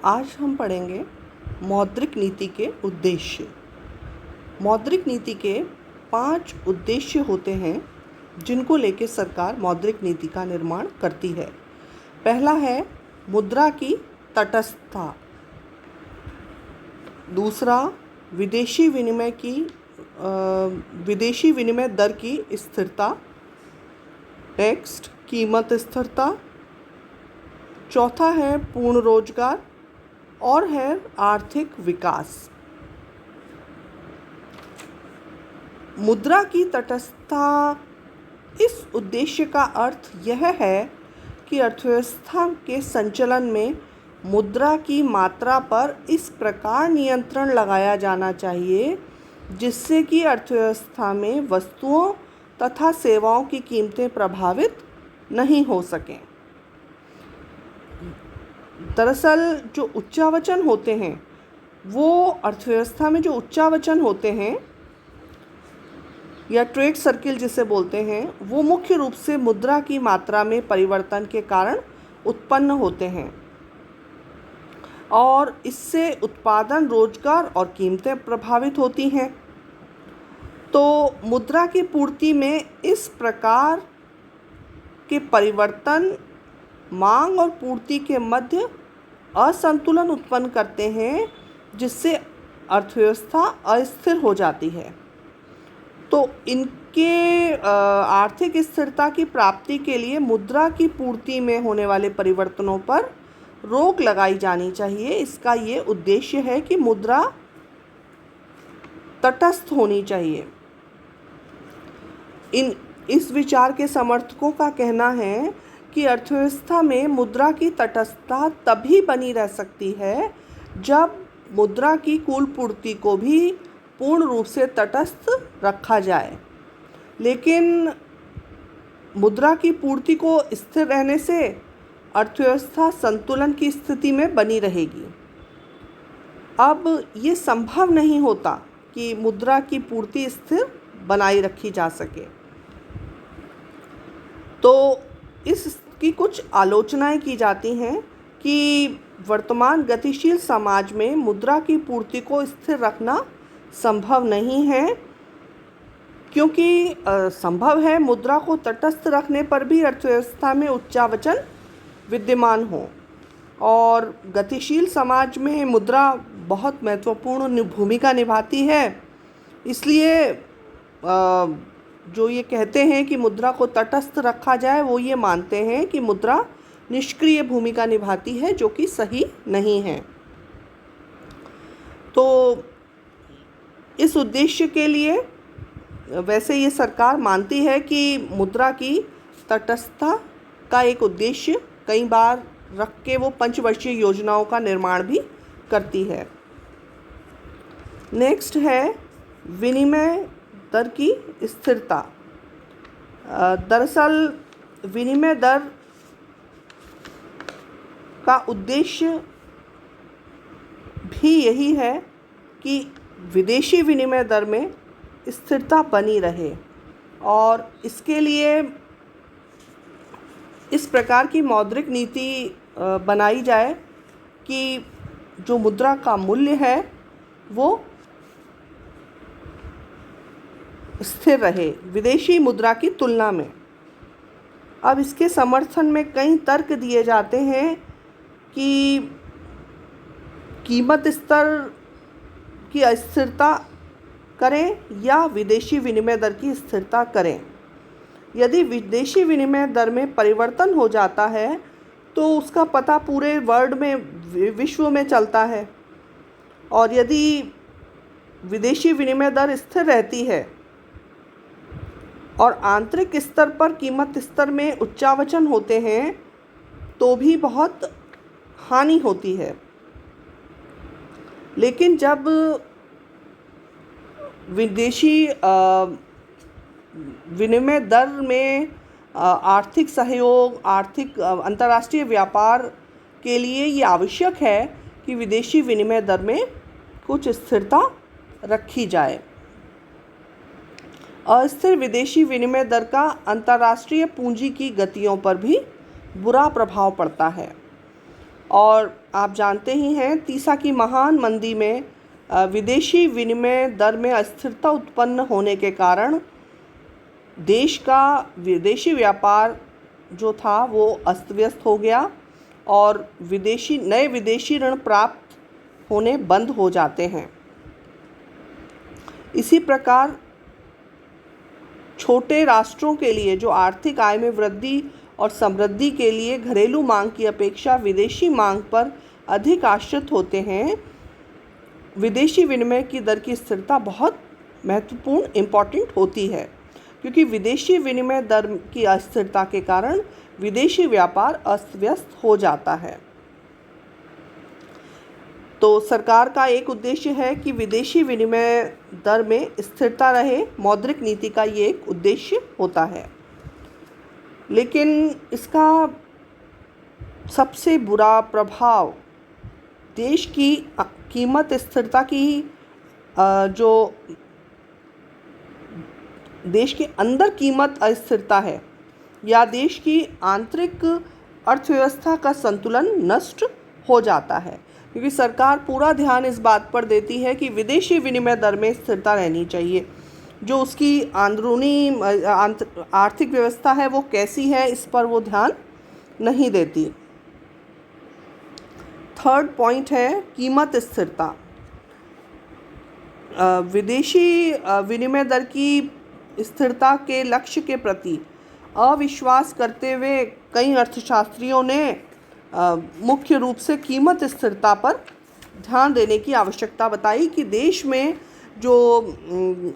आज हम पढ़ेंगे मौद्रिक नीति के उद्देश्य। मौद्रिक नीति के 5 उद्देश्य होते हैं जिनको लेकर सरकार मौद्रिक नीति का निर्माण करती है। पहला है मुद्रा की तटस्थता। दूसरा विदेशी विनिमय दर की स्थिरता। नेक्स्ट कीमत स्थिरता। चौथा है पूर्ण रोजगार और है आर्थिक विकास। मुद्रा की तटस्थता, इस उद्देश्य का अर्थ यह है कि अर्थव्यवस्था के संचालन में मुद्रा की मात्रा पर इस प्रकार नियंत्रण लगाया जाना चाहिए जिससे कि अर्थव्यवस्था में वस्तुओं तथा सेवाओं की कीमतें प्रभावित नहीं हो सकें। दरअसल जो उच्चावचन होते हैं वो अर्थव्यवस्था में जो उच्चावचन होते हैं या ट्रेड सर्किल जिसे बोलते हैं वो मुख्य रूप से मुद्रा की मात्रा में परिवर्तन के कारण उत्पन्न होते हैं और इससे उत्पादन, रोजगार और कीमतें प्रभावित होती हैं। तो मुद्रा की पूर्ति में इस प्रकार के परिवर्तन मांग और पूर्ति के मध्य असंतुलन उत्पन्न करते हैं जिससे अर्थव्यवस्था अस्थिर हो जाती है। तो इनके आर्थिक स्थिरता की प्राप्ति के लिए मुद्रा की पूर्ति में होने वाले परिवर्तनों पर रोक लगाई जानी चाहिए। इसका ये उद्देश्य है कि मुद्रा तटस्थ होनी चाहिए। इस विचार के समर्थकों का कहना है कि अर्थव्यवस्था में मुद्रा की तटस्थता तभी बनी रह सकती है जब मुद्रा की कुल पूर्ति को भी पूर्ण रूप से तटस्थ रखा जाए। लेकिन मुद्रा की पूर्ति को स्थिर रहने से अर्थव्यवस्था संतुलन की स्थिति में बनी रहेगी। अब ये संभव नहीं होता कि मुद्रा की पूर्ति स्थिर बनाई रखी जा सके। तो इसकी कुछ आलोचनाएं की जाती हैं कि वर्तमान गतिशील समाज में मुद्रा की पूर्ति को स्थिर रखना संभव नहीं है, क्योंकि संभव है मुद्रा को तटस्थ रखने पर भी अर्थव्यवस्था में उच्चावचन विद्यमान हो और गतिशील समाज में मुद्रा बहुत महत्वपूर्ण भूमिका निभाती है। इसलिए जो ये कहते हैं कि मुद्रा को तटस्थ रखा जाए वो ये मानते हैं कि मुद्रा निष्क्रिय भूमिका निभाती है, जो कि सही नहीं है। तो इस उद्देश्य के लिए वैसे ये सरकार मानती है कि मुद्रा की तटस्थता का एक उद्देश्य कई बार रख के वो पंचवर्षीय योजनाओं का निर्माण भी करती है। नेक्स्ट है विनिमय दर की स्थिरता। दरअसल विनिमय दर का उद्देश्य भी यही है कि विदेशी विनिमय दर में स्थिरता बनी रहे और इसके लिए इस प्रकार की मौद्रिक नीति बनाई जाए कि जो मुद्रा का मूल्य है वो स्थिर रहे विदेशी मुद्रा की तुलना में। अब इसके समर्थन में कई तर्क दिए जाते हैं कि कीमत स्तर की अस्थिरता करें या विदेशी विनिमय दर की स्थिरता करें। यदि विदेशी विनिमय दर में परिवर्तन हो जाता है तो उसका पता पूरे विश्व में चलता है, और यदि विदेशी विनिमय दर स्थिर रहती है और आंतरिक स्तर पर कीमत स्तर में उच्चावचन होते हैं तो भी बहुत हानि होती है। लेकिन जब विदेशी विनिमय दर में आर्थिक सहयोग, अंतर्राष्ट्रीय व्यापार के लिए ये आवश्यक है कि विदेशी विनिमय दर में कुछ स्थिरता रखी जाए। अस्थिर विदेशी विनिमय दर का अंतर्राष्ट्रीय पूंजी की गतियों पर भी बुरा प्रभाव पड़ता है। और आप जानते ही हैं तीसा की महान मंदी में विदेशी विनिमय दर में अस्थिरता उत्पन्न होने के कारण देश का विदेशी व्यापार जो था वो अस्त व्यस्त हो गया और नए विदेशी ऋण प्राप्त होने बंद हो जाते हैं। इसी प्रकार छोटे राष्ट्रों के लिए जो आर्थिक आय में वृद्धि और समृद्धि के लिए घरेलू मांग की अपेक्षा विदेशी मांग पर अधिक आश्रित होते हैं, विदेशी विनिमय की दर की स्थिरता बहुत महत्वपूर्ण इम्पॉर्टेंट होती है, क्योंकि विदेशी विनिमय दर की अस्थिरता के कारण विदेशी व्यापार अस्त व्यस्त हो जाता है। तो सरकार का एक उद्देश्य है कि विदेशी विनिमय दर में स्थिरता रहे, मौद्रिक नीति का ये एक उद्देश्य होता है। लेकिन इसका सबसे बुरा प्रभाव देश की कीमत स्थिरता की जो देश के अंदर कीमत अस्थिरता है या देश की आंतरिक अर्थव्यवस्था का संतुलन नष्ट हो जाता है, क्योंकि सरकार पूरा ध्यान इस बात पर देती है कि विदेशी विनिमय दर में स्थिरता रहनी चाहिए। जो उसकी अंदरूनी आर्थिक व्यवस्था है वो कैसी है, इस पर वो ध्यान नहीं देती। थर्ड पॉइंट है कीमत स्थिरता। विदेशी विनिमय दर की स्थिरता के लक्ष्य के प्रति अविश्वास करते हुए कई अर्थशास्त्रियों ने मुख्य रूप से कीमत स्थिरता पर ध्यान देने की आवश्यकता बताई कि देश में जो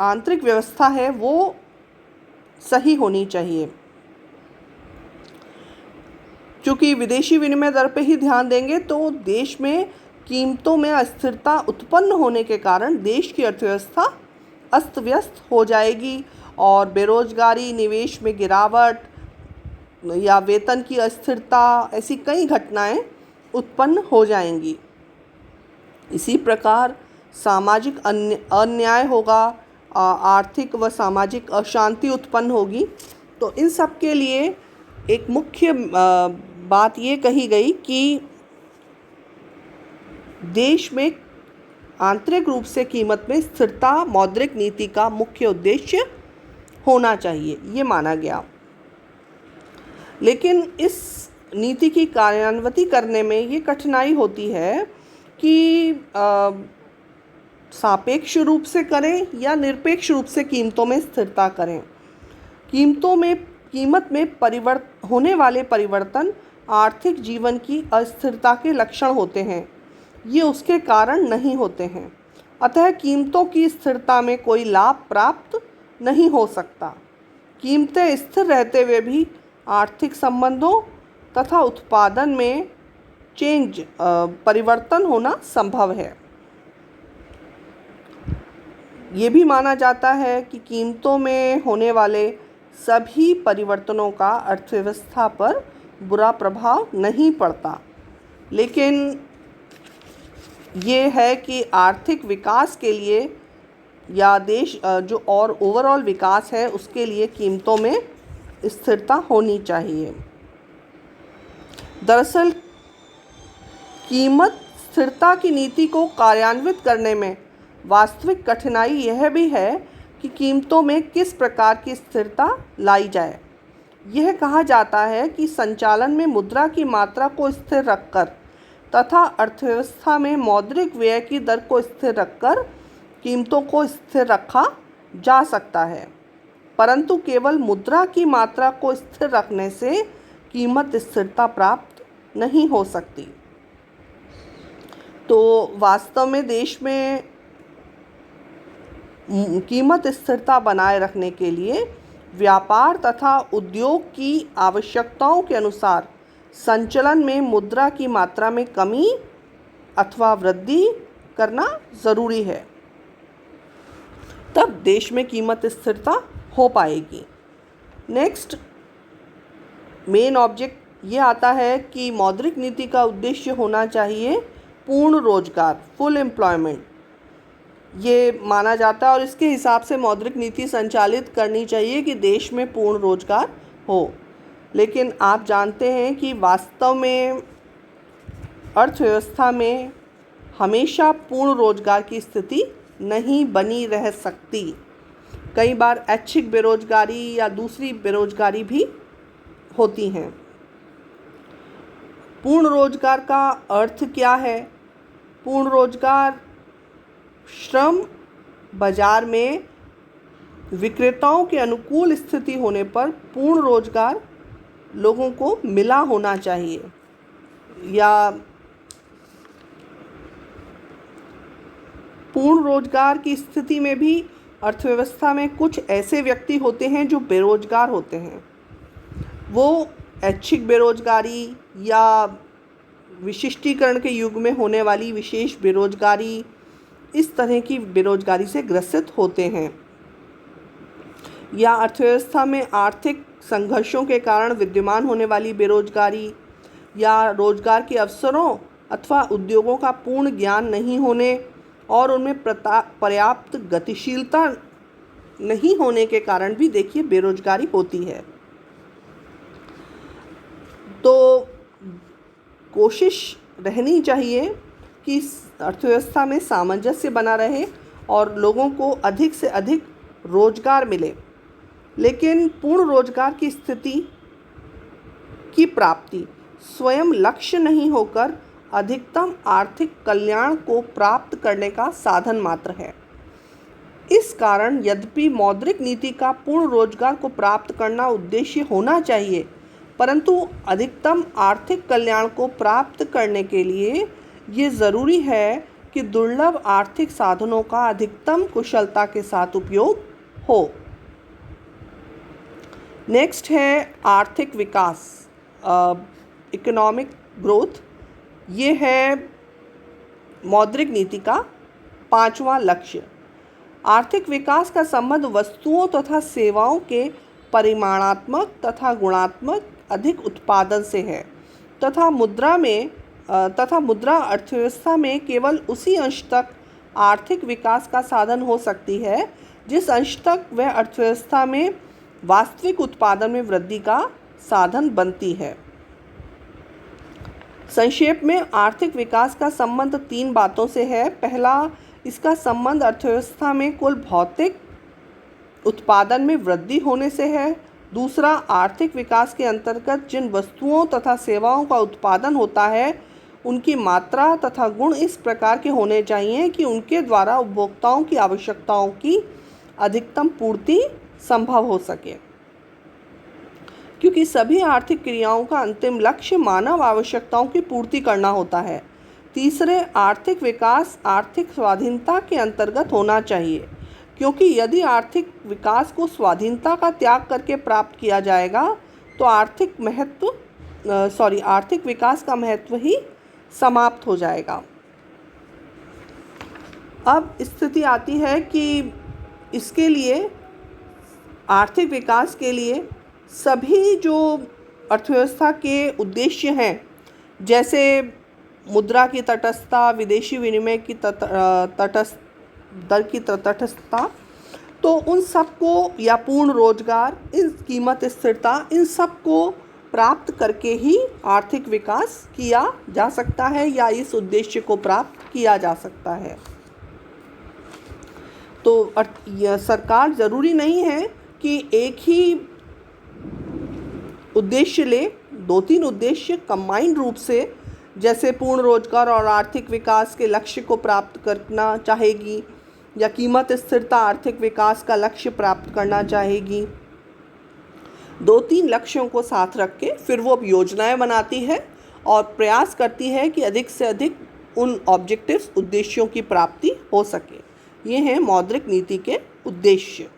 आंतरिक व्यवस्था है वो सही होनी चाहिए। क्योंकि विदेशी विनिमय दर पे ही ध्यान देंगे तो देश में कीमतों में अस्थिरता उत्पन्न होने के कारण देश की अर्थव्यवस्था अस्त व्यस्त हो जाएगी और बेरोजगारी, निवेश में गिरावट या वेतन की अस्थिरता, ऐसी कई घटनाएं उत्पन्न हो जाएंगी। इसी प्रकार सामाजिक अन्याय होगा, आर्थिक व सामाजिक अशांति उत्पन्न होगी। तो इन सब के लिए एक मुख्य बात ये कही गई कि देश में आंतरिक रूप से कीमत में स्थिरता मौद्रिक नीति का मुख्य उद्देश्य होना चाहिए, ये माना गया। लेकिन इस नीति की कार्यान्वयन करने में ये कठिनाई होती है कि सापेक्ष रूप से करें या निरपेक्ष रूप से कीमतों में स्थिरता करें। कीमत में होने वाले परिवर्तन आर्थिक जीवन की अस्थिरता के लक्षण होते हैं, ये उसके कारण नहीं होते हैं। अतः कीमतों की स्थिरता में कोई लाभ प्राप्त नहीं हो सकता। कीमतें स्थिर रहते हुए भी आर्थिक संबंधों तथा उत्पादन में परिवर्तन होना संभव है। ये भी माना जाता है कि कीमतों में होने वाले सभी परिवर्तनों का अर्थव्यवस्था पर बुरा प्रभाव नहीं पड़ता, लेकिन ये है कि आर्थिक विकास के लिए या देश जो और ओवरऑल विकास है उसके लिए कीमतों में स्थिरता होनी चाहिए। दरअसल कीमत स्थिरता की नीति को कार्यान्वित करने में वास्तविक कठिनाई यह भी है कि कीमतों में किस प्रकार की स्थिरता लाई जाए। यह कहा जाता है कि संचालन में मुद्रा की मात्रा को स्थिर रखकर तथा अर्थव्यवस्था में मौद्रिक व्यय की दर को स्थिर रखकर कीमतों को स्थिर रखा जा सकता है, परंतु केवल मुद्रा की मात्रा को स्थिर रखने से कीमत स्थिरता प्राप्त नहीं हो सकती। तो वास्तव में देश में कीमत स्थिरता बनाए रखने के लिए व्यापार तथा उद्योग की आवश्यकताओं के अनुसार संचलन में मुद्रा की मात्रा में कमी अथवा वृद्धि करना ज़रूरी है, तब देश में कीमत स्थिरता हो पाएगी। नेक्स्ट मेन ऑब्जेक्ट ये आता है कि मौद्रिक नीति का उद्देश्य होना चाहिए पूर्ण रोजगार, फुल एम्प्लॉयमेंट, ये माना जाता है और इसके हिसाब से मौद्रिक नीति संचालित करनी चाहिए कि देश में पूर्ण रोजगार हो। लेकिन आप जानते हैं कि वास्तव में अर्थव्यवस्था में हमेशा पूर्ण रोजगार की स्थिति नहीं बनी रह सकती। कई बार ऐच्छिक बेरोजगारी या दूसरी बेरोजगारी भी होती हैं। पूर्ण रोजगार का अर्थ क्या है? पूर्ण रोजगार श्रम बाजार में विक्रेताओं के अनुकूल स्थिति होने पर पूर्ण रोजगार लोगों को मिला होना चाहिए, या पूर्ण रोजगार की स्थिति में भी अर्थव्यवस्था में कुछ ऐसे व्यक्ति होते हैं जो बेरोजगार होते हैं। वो ऐच्छिक बेरोजगारी या विशिष्टीकरण के युग में होने वाली विशेष बेरोजगारी, इस तरह की बेरोजगारी से ग्रसित होते हैं। या अर्थव्यवस्था में आर्थिक संघर्षों के कारण विद्यमान होने वाली बेरोजगारी, या रोजगार के अवसरों अथवा उद्योगों का पूर्ण ज्ञान नहीं होने और उनमें पर्याप्त गतिशीलता नहीं होने के कारण भी देखिए बेरोजगारी होती है। तो कोशिश रहनी चाहिए कि अर्थव्यवस्था में सामंजस्य बना रहे और लोगों को अधिक से अधिक रोजगार मिले। लेकिन पूर्ण रोजगार की स्थिति की प्राप्ति स्वयं लक्ष्य नहीं होकर अधिकतम आर्थिक कल्याण को प्राप्त करने का साधन मात्र है। इस कारण यद्यपि मौद्रिक नीति का पूर्ण रोजगार को प्राप्त करना उद्देश्य होना चाहिए, परंतु अधिकतम आर्थिक कल्याण को प्राप्त करने के लिए ये ज़रूरी है कि दुर्लभ आर्थिक साधनों का अधिकतम कुशलता के साथ उपयोग हो। नेक्स्ट है आर्थिक विकास, इकोनॉमिक ग्रोथ। ये है मौद्रिक नीति का 5वां लक्ष्य। आर्थिक विकास का संबंध वस्तुओं तथा सेवाओं के परिमाणात्मक तथा गुणात्मक अधिक उत्पादन से है, तथा मुद्रा अर्थव्यवस्था में केवल उसी अंश तक आर्थिक विकास का साधन हो सकती है जिस अंश तक वह अर्थव्यवस्था में वास्तविक उत्पादन में वृद्धि का साधन बनती है। संक्षेप में आर्थिक विकास का संबंध 3 बातों से है। पहला, इसका संबंध अर्थव्यवस्था में कुल भौतिक उत्पादन में वृद्धि होने से है। दूसरा, आर्थिक विकास के अंतर्गत जिन वस्तुओं तथा सेवाओं का उत्पादन होता है उनकी मात्रा तथा गुण इस प्रकार के होने चाहिए कि उनके द्वारा उपभोक्ताओं की आवश्यकताओं की अधिकतम पूर्ति संभव हो सके, क्योंकि सभी आर्थिक क्रियाओं का अंतिम लक्ष्य मानव आवश्यकताओं की पूर्ति करना होता है। तीसरे, आर्थिक विकास आर्थिक स्वाधीनता के अंतर्गत होना चाहिए, क्योंकि यदि आर्थिक विकास को स्वाधीनता का त्याग करके प्राप्त किया जाएगा तो आर्थिक विकास का महत्व ही समाप्त हो जाएगा। अब स्थिति आती है कि इसके लिए, आर्थिक विकास के लिए सभी जो अर्थव्यवस्था के उद्देश्य हैं, जैसे मुद्रा की तटस्थता, विदेशी विनिमय की दर की तटस्थता, तो उन सबको, या पूर्ण रोजगार, इन कीमत स्थिरता, इन सब को प्राप्त करके ही आर्थिक विकास किया जा सकता है या इस उद्देश्य को प्राप्त किया जा सकता है। तो सरकार ज़रूरी नहीं है कि एक ही उद्देश्य ले, 2-3 उद्देश्य कंबाइंड रूप से, जैसे पूर्ण रोजगार और आर्थिक विकास के लक्ष्य को प्राप्त करना चाहेगी, या कीमत स्थिरता आर्थिक विकास का लक्ष्य प्राप्त करना चाहेगी। 2-3 लक्ष्यों को साथ रख के फिर वो योजनाएं बनाती है और प्रयास करती है कि अधिक से अधिक उन ऑब्जेक्टिव्स, उद्देश्यों की प्राप्ति हो सके। ये हैं मौद्रिक नीति के उद्देश्य।